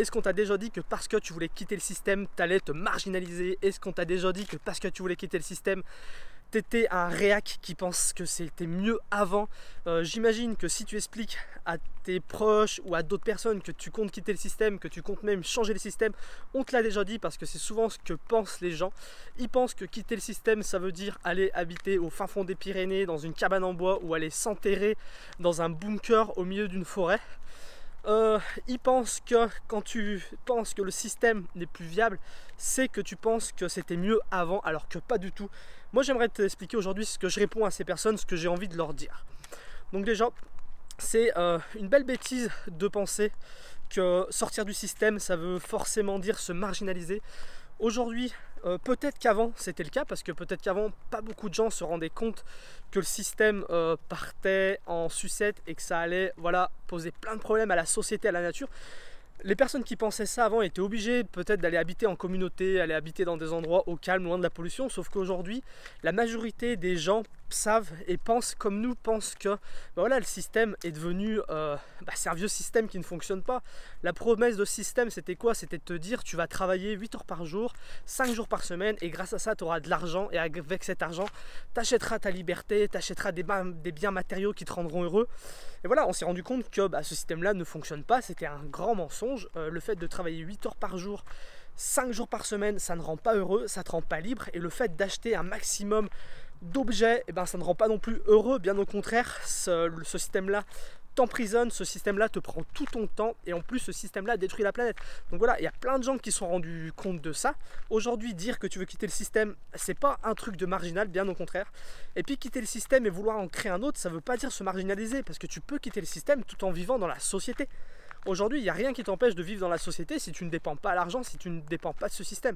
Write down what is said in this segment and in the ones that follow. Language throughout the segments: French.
Est-ce qu'on t'a déjà dit que parce que tu voulais quitter le système, t'allais te marginaliser? Est-ce qu'on t'a déjà dit que parce que tu voulais quitter le système, t'étais un réac qui pense que c'était mieux avant? J'imagine que si tu expliques à tes proches ou à d'autres personnes que tu comptes quitter le système, que tu comptes même changer le système, on te l'a déjà dit, parce que c'est souvent ce que pensent les gens. Ils pensent que quitter le système, ça veut dire aller habiter au fin fond des Pyrénées, dans une cabane en bois, ou aller s'enterrer dans un bunker au milieu d'une forêt. Ils pensent que quand tu penses que le système n'est plus viable, c'est que tu penses que c'était mieux avant, alors que pas du tout. Moi, j'aimerais t'expliquer aujourd'hui ce que je réponds à ces personnes, ce que j'ai envie de leur dire. Donc déjà, c'est une belle bêtise de penser que sortir du système, ça veut forcément dire se marginaliser. Aujourd'hui, peut-être qu'avant c'était le cas, parce que peut-être qu'avant pas beaucoup de gens se rendaient compte que le système partait en sucette et que ça allait, voilà, poser plein de problèmes à la société, à la nature. Les personnes qui pensaient ça avant étaient obligées peut-être d'aller habiter en communauté, aller habiter dans des endroits au calme, loin de la pollution, sauf qu'aujourd'hui, la majorité des gens savent et pensent comme nous, pensent que voilà, le système est devenu c'est un vieux système qui ne fonctionne pas. La promesse de ce système, c'était quoi? C'était de te dire tu vas travailler 8 heures par jour, 5 jours par semaine, et grâce à ça tu auras de l'argent, et avec cet argent tu achèteras ta liberté, tu achèteras des biens matériaux qui te rendront heureux. Et voilà, on s'est rendu compte que ce système là ne fonctionne pas, c'était un grand mensonge. Le fait de travailler 8 heures par jour, 5 jours par semaine, ça ne rend pas heureux, ça ne te rend pas libre, et le fait d'acheter un maximum d'objets, ça ne rend pas non plus heureux, bien au contraire. Ce système-là t'emprisonne, ce système-là te prend tout ton temps, et en plus ce système-là détruit la planète. Donc voilà, il y a plein de gens qui se sont rendus compte de ça. Aujourd'hui, dire que tu veux quitter le système, c'est pas un truc de marginal, bien au contraire. Et puis quitter le système et vouloir en créer un autre, ça veut pas dire se marginaliser, parce que tu peux quitter le système tout en vivant dans la société. Aujourd'hui, il n'y a rien qui t'empêche de vivre dans la société si tu ne dépends pas à l'argent, si tu ne dépends pas de ce système.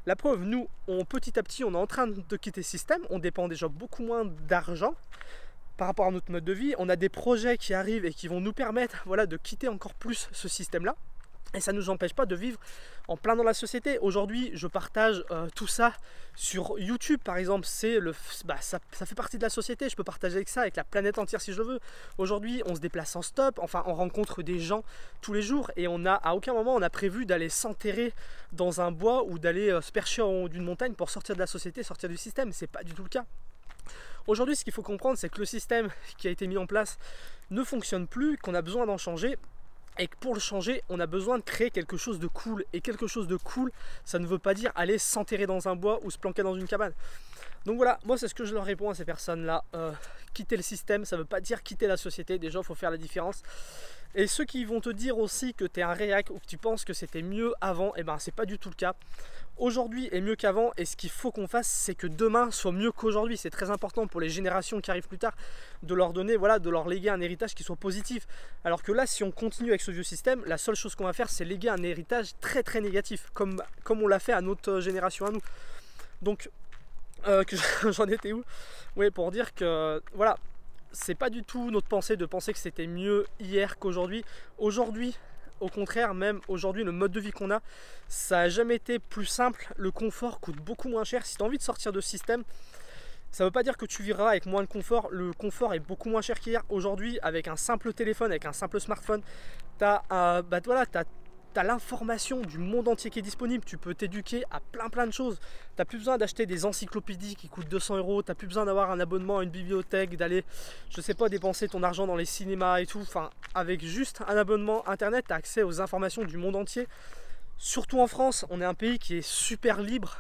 La preuve, nous, petit à petit, on est en train de quitter ce système, on dépend déjà beaucoup moins d'argent par rapport à notre mode de vie. On a des projets qui arrivent et qui vont nous permettre, voilà, de quitter encore plus ce système-là. Et ça ne nous empêche pas de vivre en plein dans la société. Aujourd'hui, je partage tout ça sur YouTube, par exemple. Ça fait partie de la société. Je peux partager avec ça, avec la planète entière si je le veux. Aujourd'hui, on se déplace en stop. Enfin, on rencontre des gens tous les jours. Et à aucun moment, on a prévu d'aller s'enterrer dans un bois ou d'aller se percher en haut d'une montagne pour sortir de la société, sortir du système. C'est pas du tout le cas. Aujourd'hui, ce qu'il faut comprendre, c'est que le système qui a été mis en place ne fonctionne plus, qu'on a besoin d'en changer. Et que pour le changer, on a besoin de créer quelque chose de cool. Et quelque chose de cool, ça ne veut pas dire aller s'enterrer dans un bois ou se planquer dans une cabane. Donc voilà, moi c'est ce que je leur réponds à ces personnes-là. Quitter le système, ça ne veut pas dire quitter la société. Déjà, il faut faire la différence. Et ceux qui vont te dire aussi que tu es un réac ou que tu penses que c'était mieux avant, c'est pas du tout le cas. Aujourd'hui est mieux qu'avant, et ce qu'il faut qu'on fasse, c'est que demain soit mieux qu'aujourd'hui. C'est très important pour les générations qui arrivent plus tard, de leur donner, voilà, de leur léguer un héritage qui soit positif. Alors que là, si on continue avec ce vieux système, la seule chose qu'on va faire, c'est léguer un héritage très très négatif, comme on l'a fait à notre génération à nous. Donc, j'en étais où? Oui, pour dire que voilà, c'est pas du tout notre pensée de penser que c'était mieux hier qu'aujourd'hui. Aujourd'hui, au contraire, même aujourd'hui, le mode de vie qu'on a, ça n'a jamais été plus simple. Le confort coûte beaucoup moins cher. Si tu as envie de sortir de ce système, ça ne veut pas dire que tu vivras avec moins de confort. Le confort est beaucoup moins cher qu'hier. Aujourd'hui, avec un simple téléphone, avec un simple smartphone, tu as, l'information du monde entier qui est disponible. Tu peux t'éduquer à plein de choses. Tu n'as plus besoin d'acheter des encyclopédies qui coûtent 200 €. Tu n'as plus besoin d'avoir un abonnement à une bibliothèque, d'aller, je sais pas, dépenser ton argent dans les cinémas et tout. Enfin, avec juste un abonnement internet, tu as accès aux informations du monde entier. Surtout en France, on est un pays qui est super libre.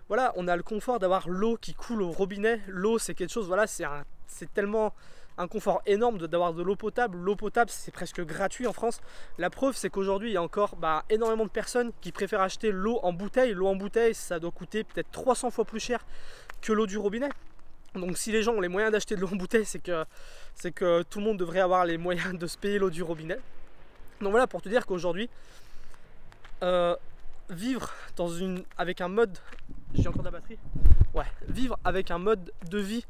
Voilà, on a le confort d'avoir l'eau qui coule au robinet. L'eau, c'est quelque chose, voilà, c'est tellement un confort énorme d'avoir de l'eau potable. L'eau potable, c'est presque gratuit en France. La preuve, c'est qu'aujourd'hui, il y a encore énormément de personnes qui préfèrent acheter l'eau en bouteille. L'eau en bouteille, ça doit coûter peut-être 300 fois plus cher que l'eau du robinet. Donc si les gens ont les moyens d'acheter de l'eau en bouteille, c'est que tout le monde devrait avoir les moyens de se payer l'eau du robinet. Donc voilà, pour te dire qu'aujourd'hui, vivre avec un mode... J'ai encore de la batterie? Ouais, vivre avec un mode de vie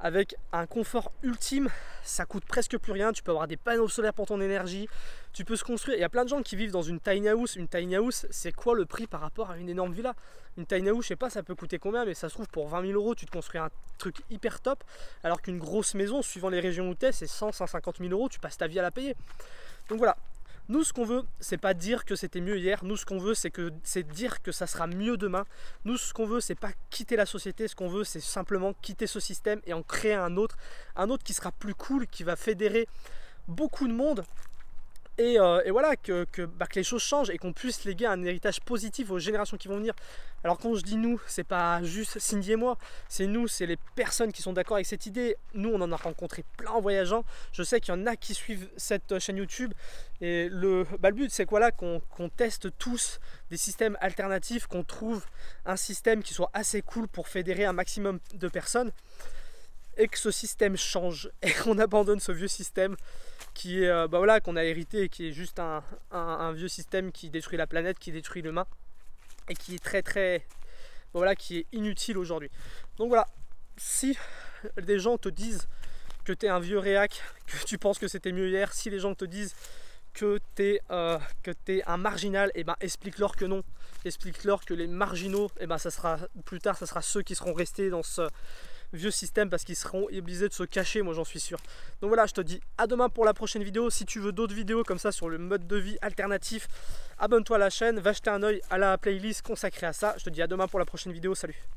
avec un confort ultime, ça coûte presque plus rien. Tu peux avoir des panneaux solaires pour ton énergie, tu peux se construire. Il y a plein de gens qui vivent dans une tiny house. Une tiny house, c'est quoi le prix par rapport à une énorme villa? Une tiny house, je sais pas, ça peut coûter combien, mais ça se trouve pour 20 000 €, tu te construis un truc hyper top. Alors qu'une grosse maison, suivant les régions où tu es, c'est 100, 150 000 €, tu passes ta vie à la payer. Donc voilà, Nous, ce qu'on veut, c'est pas dire que c'était mieux hier. Nous, ce qu'on veut, c'est dire que ça sera mieux demain. Nous, ce qu'on veut, c'est pas quitter la société. Ce qu'on veut, c'est simplement quitter ce système et en créer un autre qui sera plus cool, qui va fédérer beaucoup de monde. Et voilà, que les choses changent et qu'on puisse léguer un héritage positif aux générations qui vont venir. Alors quand je dis nous, c'est pas juste Cindy et moi, c'est nous, c'est les personnes qui sont d'accord avec cette idée. Nous, on en a rencontré plein en voyageant. Je sais qu'il y en a qui suivent cette chaîne YouTube. Et le but, c'est quoi là, qu'on teste tous des systèmes alternatifs, qu'on trouve un système qui soit assez cool pour fédérer un maximum de personnes. Et que ce système change et qu'on abandonne ce vieux système qui est voilà, qu'on a hérité, qui est juste un vieux système qui détruit la planète, qui détruit l'humain et qui est très voilà, qui est inutile aujourd'hui. Donc voilà, si des gens te disent que tu es un vieux réac, que tu penses que c'était mieux hier, si les gens te disent que tu es un marginal, et ben explique-leur que non, explique-leur que les marginaux, et ben ça sera plus tard, ça sera ceux qui seront restés dans ce vieux système parce qu'ils seront obligés de se cacher, moi j'en suis sûr. Donc voilà, je te dis à demain pour la prochaine vidéo. Si tu veux d'autres vidéos comme ça sur le mode de vie alternatif, abonne-toi à la chaîne, va jeter un oeil à la playlist consacrée à ça. Je te dis à demain pour la prochaine vidéo, salut.